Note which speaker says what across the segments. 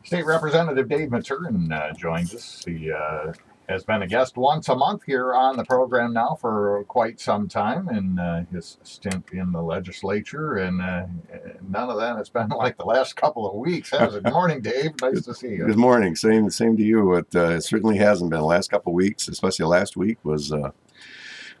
Speaker 1: State Representative Dave Maturen joins us. He has been a guest once a month here on the program now for quite some time in his stint in the legislature, and none of that has been like the last couple of weeks, has it? Good morning, Dave. Nice to see you.
Speaker 2: Good morning. Same to you. It certainly hasn't been. The last couple of weeks, especially last week, was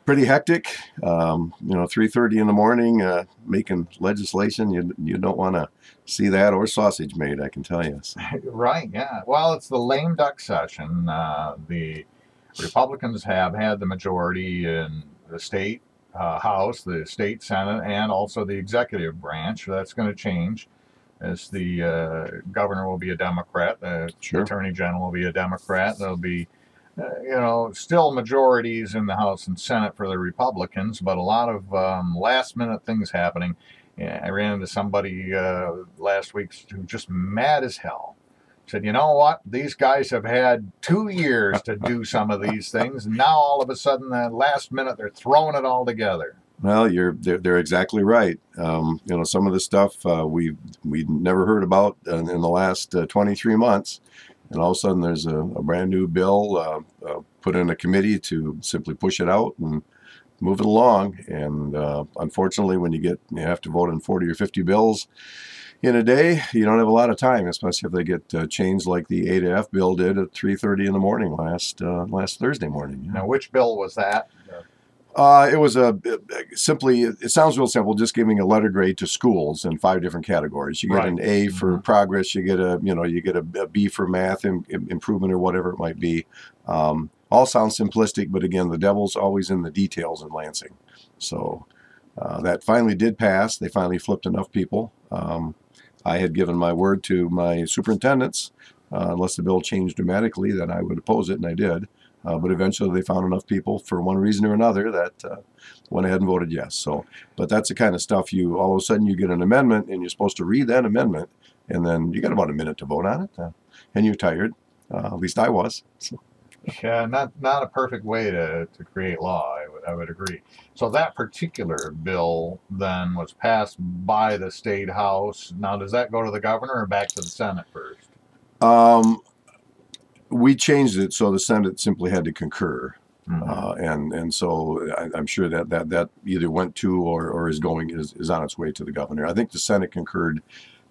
Speaker 2: pretty hectic. 3:30 in the morning, making legislation. You don't want to see that or sausage made, I can tell you. So.
Speaker 1: Right, yeah. Well, it's the lame duck session. The Republicans have had the majority in the state House, the state Senate, and also the executive branch. That's going to change as the governor will be a Democrat, the Attorney General will be a Democrat. There'll be still majorities in the House and Senate for the Republicans, but a lot of last-minute things happening. I ran into somebody last week who just mad as hell. Said, you know what? These guys have had 2 years to do some of these things, and now all of a sudden, the last minute, they're throwing it all together.
Speaker 2: Well, they're exactly right. Some of the stuff we'd never heard about in the last 23 months. And all of a sudden, there's a brand new bill put in a committee to simply push it out and move it along. And unfortunately, when you have to vote on 40 or 50 bills in a day, you don't have a lot of time, especially if they get changed like the A to F bill did at 3:30 in the morning last Thursday morning.
Speaker 1: Now, which bill was that?
Speaker 2: It was it sounds real simple, just giving a letter grade to schools in 5 different categories. You get an A for progress, you get a B for math improvement or whatever it might be. All sounds simplistic, but again, the devil's always in the details in Lansing. So that finally did pass. They finally flipped enough people. I had given my word to my superintendents, unless the bill changed dramatically, that I would oppose it, and I did. But eventually they found enough people for one reason or another that went ahead and voted yes. So, but that's the kind of stuff all of a sudden you get an amendment and you're supposed to read that amendment, and then you got about a minute to vote on it, and you're tired. At least I was. So.
Speaker 1: Yeah, not a perfect way to create law. I would agree. So that particular bill then was passed by the state house. Now, does that go to the governor or back to the Senate first?
Speaker 2: We changed it so the Senate simply had to concur, and so I'm sure that either went to or is on its way to the governor. I think the Senate concurred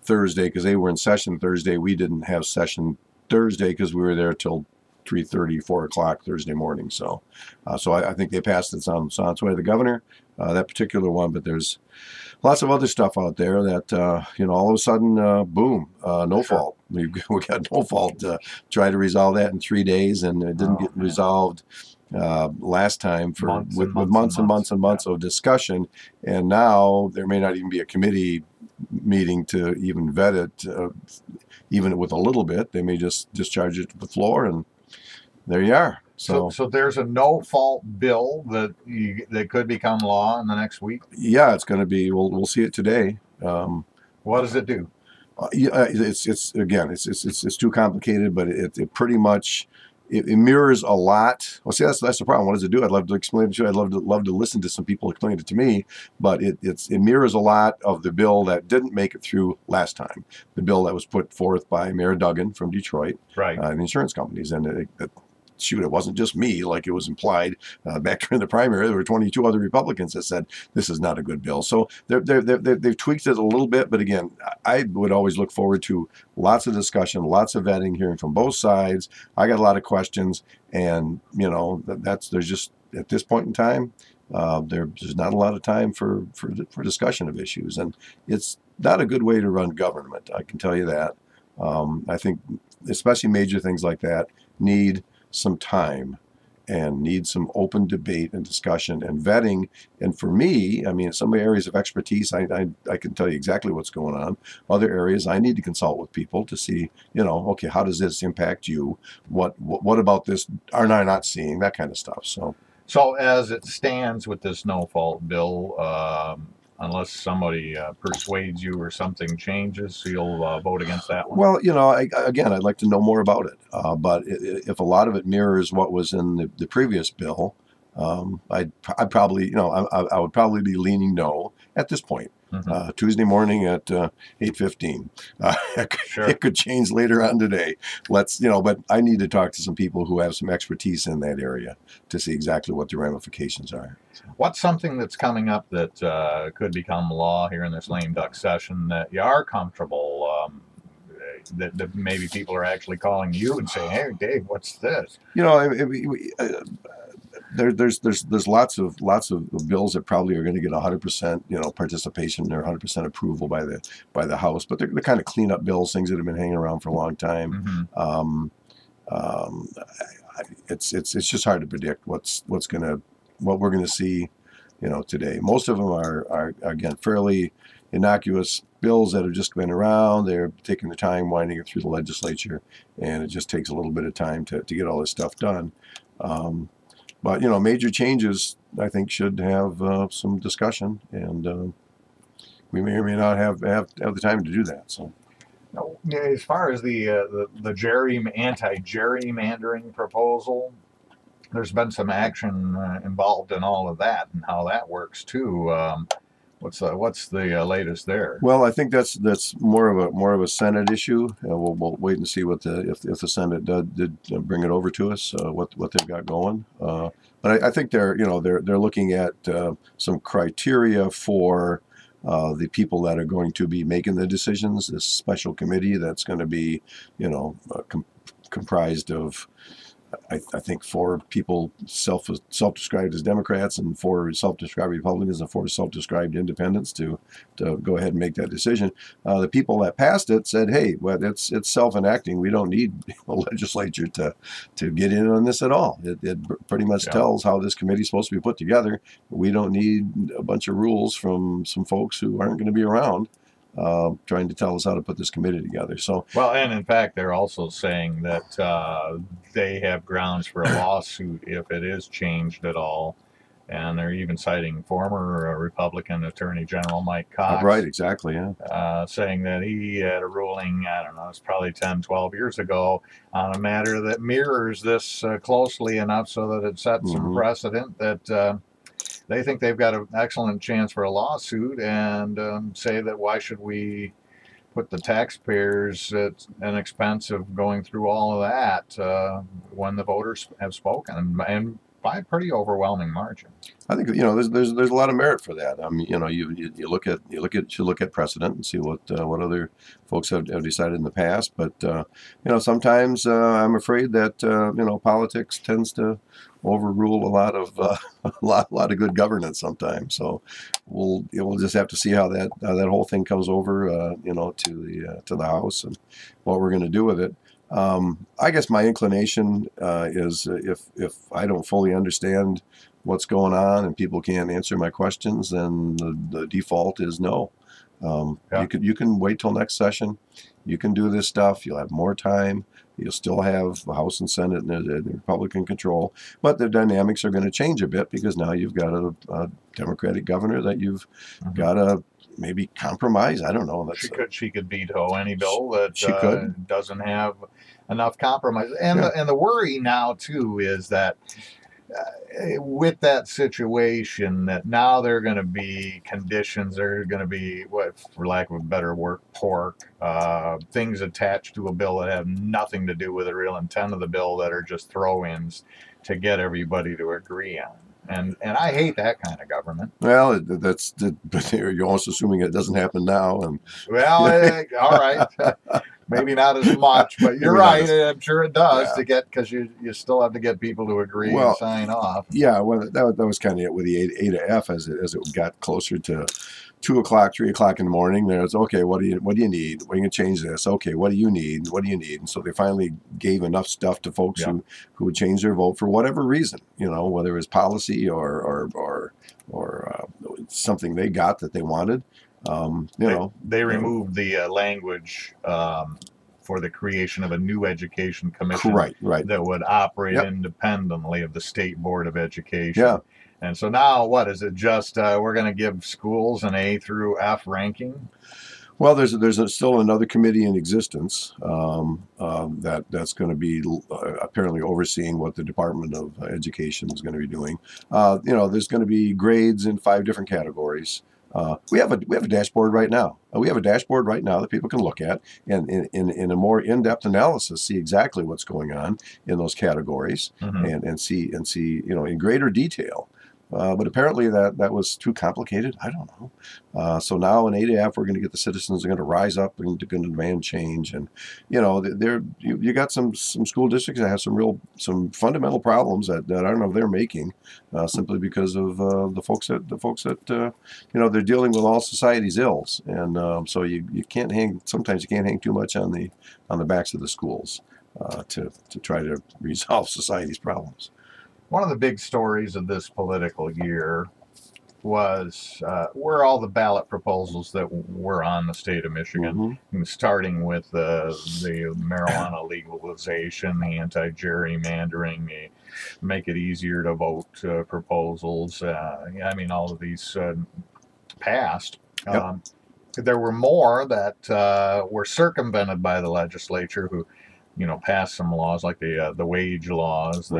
Speaker 2: Thursday because they were in session Thursday. We didn't have session Thursday because we were there till 3:30, 4 o'clock Thursday morning. So I think they passed it on its way to the governor, that particular one. But there's lots of other stuff out there that, all of a sudden, boom, no fault. We got no fault to try to resolve that in 3 days, and it didn't get resolved last time with months and months of discussion. And now there may not even be a committee meeting to even vet it, even with a little bit. They may just discharge it to the floor, and there you are.
Speaker 1: So there's a no-fault bill that could become law in the next week?
Speaker 2: Yeah, it's going to be. We'll see it today.
Speaker 1: What does it do?
Speaker 2: It's too complicated, but it pretty much it mirrors a lot. Well, see, that's the problem. What does it do? I'd love to explain it to you. I'd love to listen to some people explain it to me. But it mirrors a lot of the bill that didn't make it through last time. The bill that was put forth by Mayor Duggan from Detroit, the insurance companies, and it wasn't just me, like it was implied back during the primary. There were 22 other Republicans that said this is not a good bill. So they've tweaked it a little bit, but again, I would always look forward to lots of discussion, lots of vetting, hearing from both sides. I got a lot of questions, and there's just at this point in time, there's not a lot of time for discussion of issues, and it's not a good way to run government. I can tell you that. I think especially major things like that need some time and need some open debate and discussion and vetting. And for me, I mean, some areas of expertise, I can tell you exactly what's going on. Other areas, I need to consult with people to see, okay, how does this impact you? What about this are I not seeing? That kind of stuff.
Speaker 1: So as it stands with this no-fault bill, unless somebody persuades you or something changes, you'll vote against that one?
Speaker 2: Well, I'd like to know more about it. But if a lot of it mirrors what was in the previous bill, I would probably be leaning no at this point. Tuesday morning at 8:15.
Speaker 1: Sure.
Speaker 2: It could change later on today. But I need to talk to some people who have some expertise in that area to see exactly what the ramifications are.
Speaker 1: What's something that's coming up that could become law here in this lame duck session that you are comfortable that maybe people are actually calling you and saying, "Hey, Dave, what's this?"
Speaker 2: There's lots of bills that probably are going to get 100% participation or 100% approval by the House, but they're kind of cleanup bills, things that have been hanging around for a long time. It's just hard to predict what we're gonna see today. Most of them are again fairly innocuous bills that have just been around. They're taking the time winding it through the legislature, and it just takes a little bit of time to get all this stuff done. But major changes, I think, should have some discussion, and we may or may not have the time to do that. So,
Speaker 1: as far as the anti-gerrymandering proposal, there's been some action involved in all of that and how that works too. What's the latest there?
Speaker 2: Well, I think that's more of a Senate issue. We'll wait and see if the Senate did bring it over to us, what they've got going. But I think they're looking at some criteria for the people that are going to be making the decisions. This special committee that's going to be comprised of, I think, 4 people self-described as Democrats and 4 self-described Republicans and 4 self-described independents to go ahead and make that decision. The people that passed it said, "Hey, well, it's self-enacting. We don't need a legislature to get in on this at all. It pretty much tells how this committee is supposed to be put together. We don't need a bunch of rules from some folks who aren't going to be around trying to tell us how to put this committee together." So,
Speaker 1: well, and in fact, they're also saying that they have grounds for a lawsuit if it is changed at all, and they're even citing former Republican Attorney General Mike Cox.
Speaker 2: Right, exactly, yeah.
Speaker 1: Saying that he had a ruling, I don't know, it's probably 10, 12 years ago, on a matter that mirrors this closely enough so that it sets some precedent that they think they've got an excellent chance for a lawsuit, and say that why should we put the taxpayers at an expense of going through all of that when the voters have spoken, and by a pretty overwhelming margin.
Speaker 2: I think there's a lot of merit for that. I mean, you look at precedent and see what other folks have decided in the past. But sometimes I'm afraid that politics tends to overrule a lot of good governance sometimes. So we'll just have to see how that whole thing comes over to the House and what we're going to do with it. I guess my inclination is if I don't fully understand what's going on and people can't answer my questions, then the default is no. You can wait till next session. You can do this stuff. You'll have more time. You'll still have the House and Senate in the Republican control, but the dynamics are going to change a bit because now you've got a Democratic governor that you've got to maybe compromise. I don't know.
Speaker 1: She could veto any bill that doesn't have enough compromise. And the worry now too is that with that situation, that now there are going to be conditions, there are going to be, what, for lack of a better word, things attached to a bill that have nothing to do with the real intent of the bill, that are just throw-ins to get everybody to agree on. And I hate that kind of government.
Speaker 2: Well, but you're also assuming it doesn't happen now. And
Speaker 1: well, all right. Maybe not as much, but you're right. I'm sure it does because you still have to get people to agree and sign off.
Speaker 2: Yeah, well, that was kind of it with the A to F as it got closer to 2 o'clock, 3 o'clock in the morning. There's, okay, what do you need? What are you going to change this? Okay, what do you need? What do you need? And so they finally gave enough stuff to folks who would change their vote for whatever reason, whether it was policy or something they got that they wanted.
Speaker 1: They removed the language for the creation of a new education commission that would operate independently of the State Board of Education.
Speaker 2: Yeah.
Speaker 1: And so now, what is it? Just we're going to give schools an A through F ranking?
Speaker 2: Well, there's still another committee in existence that's going to be apparently overseeing what the Department of Education is going to be doing. There's going to be grades in 5 different categories. We have a dashboard right now. We have a dashboard right now that people can look at and in a more in-depth analysis see exactly what's going on in those categories and see in greater detail. But apparently that was too complicated. I don't know. So now in ADAF, we're going to get the citizens are going to rise up and going to demand change. And you got some school districts that have some fundamental problems that I don't know if they're making simply because of the folks that they're dealing with all society's ills. And so you can't hang. Sometimes you can't hang too much on the backs of the schools to try to resolve society's problems.
Speaker 1: One of the big stories of this political year were all the ballot proposals that were on the state of Michigan, starting with the marijuana legalization, the anti-gerrymandering, the make it easier to vote proposals. All of these passed.
Speaker 2: Yep.
Speaker 1: There were more that were circumvented by the legislature, who, passed some laws like the wage laws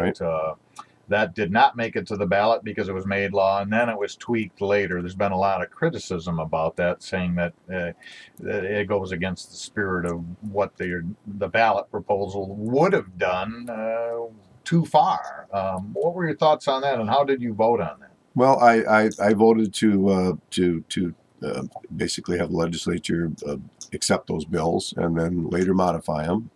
Speaker 1: that did not make it to the ballot because it was made law, and then it was tweaked later. There's been a lot of criticism about that, saying that it goes against the spirit of what the ballot proposal would have done too far. What were your thoughts on that, and how did you vote on that?
Speaker 2: Well, I voted to basically have the legislature accept those bills and then later modify them.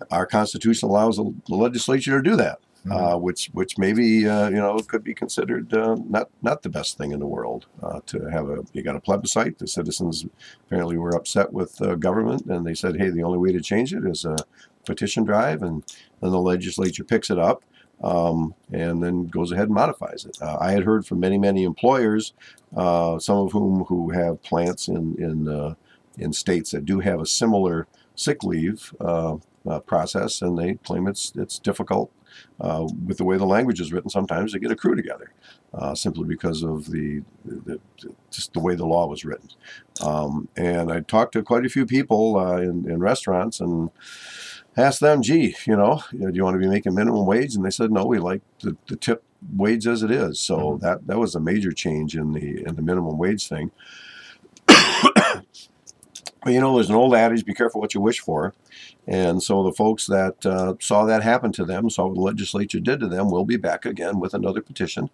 Speaker 2: Our Constitution allows the legislature to do that. Which maybe could be considered not the best thing in the world to have you got a plebiscite. The citizens apparently were upset with government, and they said, hey, the only way to change it is a petition drive, and then the legislature picks it up and then goes ahead and modifies it. I had heard from many employers, some of whom who have plants in states that do have a similar sick leave process, and they claim it's difficult with the way the language is written sometimes to get a crew together, simply because of just the way the law was written. And I talked to quite a few people in restaurants and asked them, gee, do you want to be making minimum wage? And they said, no, we like the tip wage as it is. So that was a major change in the minimum wage thing. But there's an old adage, be careful what you wish for. And so the folks that saw that happen to them, saw what the legislature did to them, will be back again with another petition.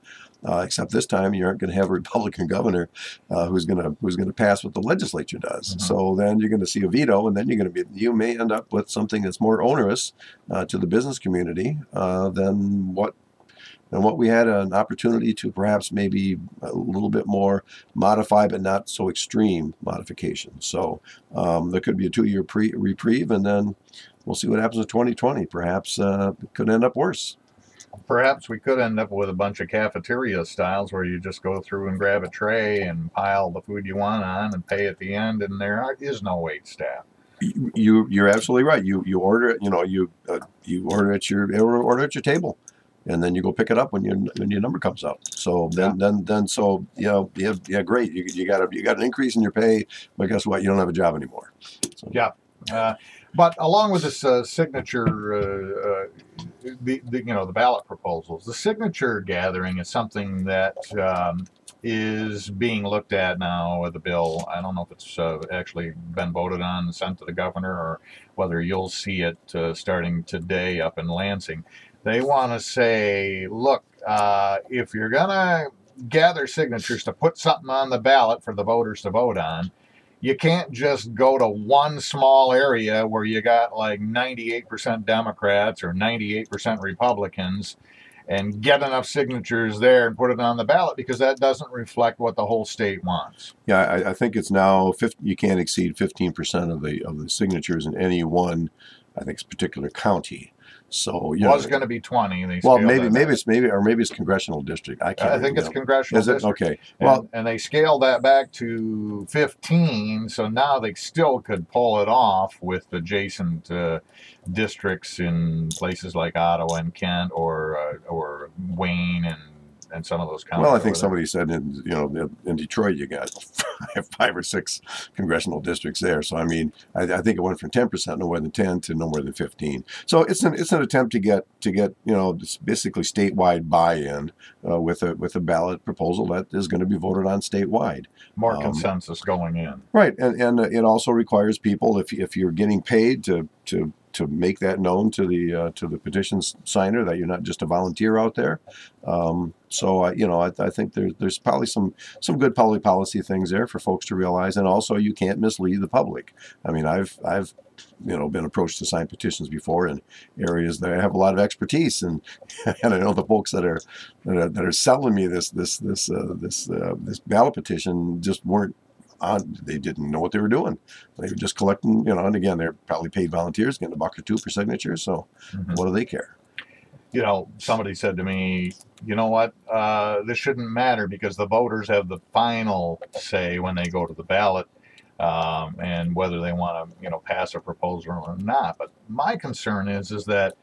Speaker 2: Except this time you aren't going to have a Republican governor who's going to pass what the legislature does. So then you're going to see a veto, and then you may end up with something that's more onerous to the business community than what we had an opportunity to perhaps maybe a little bit more modify, but not so extreme modification. So there could be a 2-year reprieve, and then we'll see what happens in 2020. Perhaps it could end up worse.
Speaker 1: Perhaps we could end up with a bunch of cafeteria styles where you just go through and grab a tray and pile the food you want on and pay at the end, and there is no wait staff.
Speaker 2: You're absolutely right. You order it. You order at your table. And then you go pick it up when your number comes up. So then great. You got an increase in your pay, but guess what? You don't have a job anymore. So.
Speaker 1: Yeah, but along with this signature, the ballot proposals, the signature gathering is something that is being looked at now with the bill. I don't know if it's actually been voted on and sent to the governor, or whether you'll see it starting today up in Lansing. They want to say, look, if you're going to gather signatures to put something on the ballot for the voters to vote on, you can't just go to one small area where you got like 98% Democrats or 98% Republicans and get enough signatures there and put it on the ballot, because that doesn't reflect what the whole state wants.
Speaker 2: Yeah, I think it's now you can't exceed 15% of the signatures in any one, I think, particular county. So
Speaker 1: it was going to be 20.
Speaker 2: Well, maybe it's congressional district. I think
Speaker 1: it's congressional.
Speaker 2: Is it?
Speaker 1: District.
Speaker 2: Okay.
Speaker 1: Well, and they scaled that back to 15. So now they still could pull it off with adjacent districts in places like Ottawa and Kent, or Wayne in some of those counties.
Speaker 2: Well, I think
Speaker 1: over there.
Speaker 2: somebody said in Detroit you got five or six congressional districts there. So I mean, I think it went from 10%, no more than 10, to no more than 15. So it's an attempt to get basically statewide buy-in with a ballot proposal that is going to be voted on statewide.
Speaker 1: More consensus going in.
Speaker 2: Right, and it also requires people, if you're getting paid to make that known to the petition signer, that you're not just a volunteer out there. So I think there's probably some good public policy things there for folks to realize, and also you can't mislead the public. I mean, I've been approached to sign petitions before in areas that I have a lot of expertise, and I know the folks that are selling me this ballot petition just weren't on. They didn't know what they were doing. They were just collecting, and again, they're probably paid volunteers getting $1 or $2 per signature. So what do they care?
Speaker 1: Somebody said to me, you know what, this shouldn't matter because the voters have the final say when they go to the ballot, and whether they want to, pass a proposal or not. But my concern is that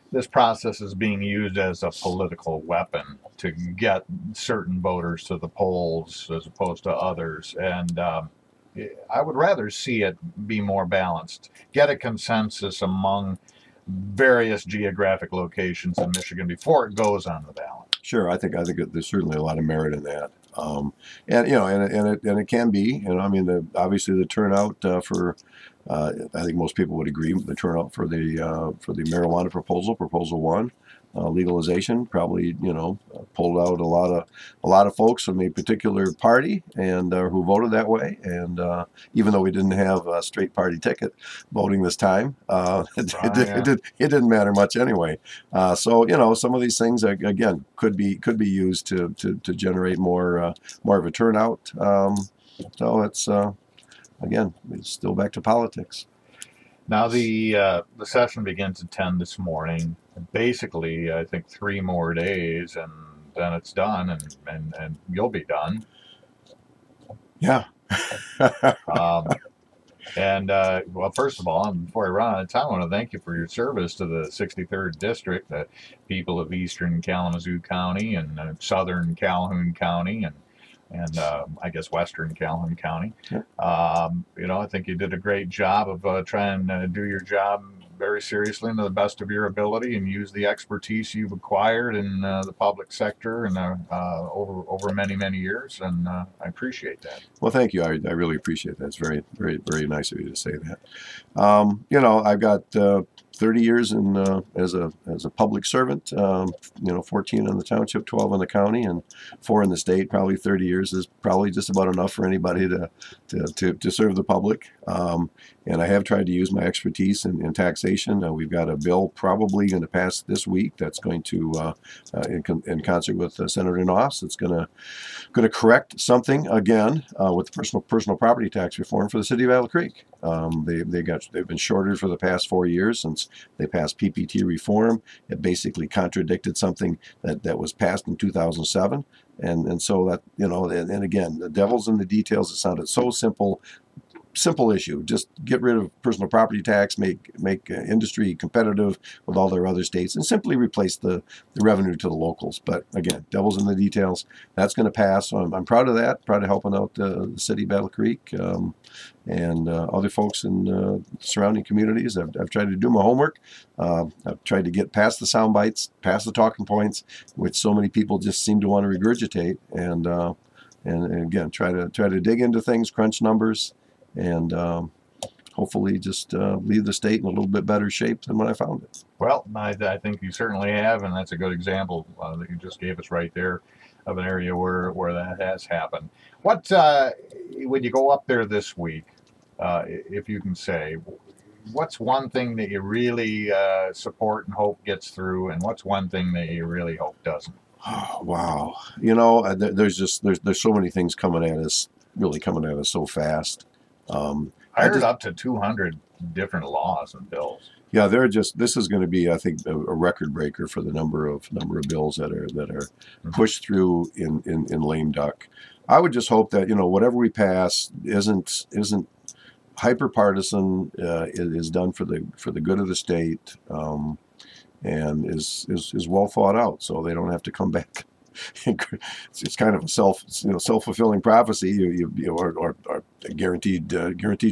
Speaker 1: this process is being used as a political weapon to get certain voters to the polls as opposed to others. And I would rather see it be more balanced, get a consensus among various geographic locations in Michigan before it goes on the ballot.
Speaker 2: Sure, I think there's certainly a lot of merit in that. And it can be, I mean, obviously the turnout for I think most people would agree the turnout for the marijuana proposal 1, legalization, probably pulled out a lot of folks from a particular party and who voted that way. And even though we didn't have a straight party ticket voting this time, it didn't matter much anyway. So some of these things again could be used to generate more of a turnout. So it's again, it's still back to politics.
Speaker 1: Now the session begins at 10 this morning. Basically, I think 3 more days, and then it's done, and you'll be done.
Speaker 2: Yeah.
Speaker 1: Well, first of all, before I run out of time, I want to thank you for your service to the 63rd District, the people of Eastern Kalamazoo County and Southern Calhoun County, and I guess Western Calhoun County.
Speaker 2: Yeah.
Speaker 1: I think you did a great job of trying to do your job very seriously and to the best of your ability, and use the expertise you've acquired in the public sector and over many years. And I appreciate that.
Speaker 2: Well, thank you. I really appreciate that. It's very, very, very nice of you to say that. I've got 30 years as a public servant, 14 in the township, 12 in the county, and 4 in the state. Probably 30 years is probably just about enough for anybody to serve the public. And I have tried to use my expertise in taxation. We've got a bill probably going to pass this week that's going to, in concert with Senator Noss, it's going to correct something again with the personal property tax reform for the city of Battle Creek. They've been shorted for the past 4 years since they passed PPT reform. It basically contradicted something that was passed in 2007, and so that and again, the devil's in the details. It sounded so simple issue. Just get rid of personal property tax, make industry competitive with all their other states, and simply replace the revenue to the locals. But again, devil's in the details. That's going to pass. So I'm proud of that. Proud of helping out the city of Battle Creek and other folks in surrounding communities. I've tried to do my homework. I've tried to get past the sound bites, past the talking points, which so many people just seem to want to regurgitate, and again try to dig into things, crunch numbers, and hopefully just leave the state in a little bit better shape than when I found it.
Speaker 1: Well, I think you certainly have, and that's a good example that you just gave us right there of an area where that has happened. What when you go up there this week, if you can say, what's one thing that you really support and hope gets through, and what's one thing that you really hope doesn't?
Speaker 2: Oh, wow, there's so many things coming at us so fast.
Speaker 1: I heard up to 200 different laws and bills.
Speaker 2: Yeah, this is going to be, I think, a record breaker for the number of bills that are pushed through in lame duck. I would just hope that whatever we pass isn't hyper partisan, is done for the good of the state, and is well thought out, so they don't have to come back it's kind of a self-fulfilling prophecy. Or a guaranteed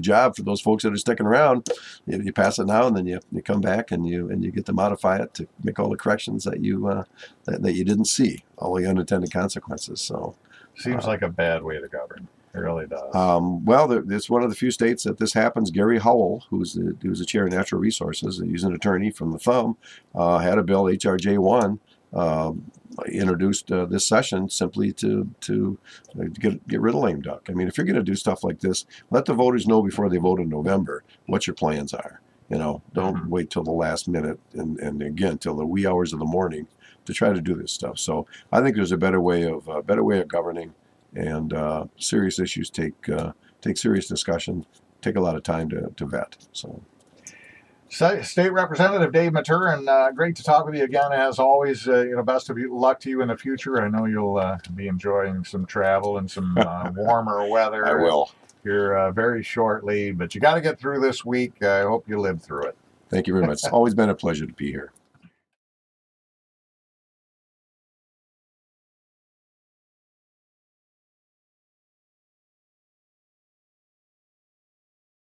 Speaker 2: job for those folks that are sticking around. You pass it now, and then you come back and you get to modify it to make all the corrections that you didn't see, all the unintended consequences. So
Speaker 1: seems like a bad way to govern. It really does.
Speaker 2: Well, it's one of the few states that this happens. Gary Howell, who's the chair of natural resources, he's an attorney from the Thumb, had a bill, HRJ1, introduced this session simply to get rid of lame duck. I mean, if you're going to do stuff like this, let the voters know before they vote in November what your plans are. Don't wait till the last minute and again till the wee hours of the morning to try to do this stuff. So I think there's a better way of governing. And serious issues take serious discussion, take a lot of time to vet. So,
Speaker 1: State Representative Dave Maturen, great to talk with you again as always. Best of luck to you in the future. I know you'll be enjoying some travel and some warmer weather.
Speaker 2: I will
Speaker 1: here very shortly, but you got to get through this week. I hope you live through it.
Speaker 2: Thank you very much. It's always been a pleasure to be here.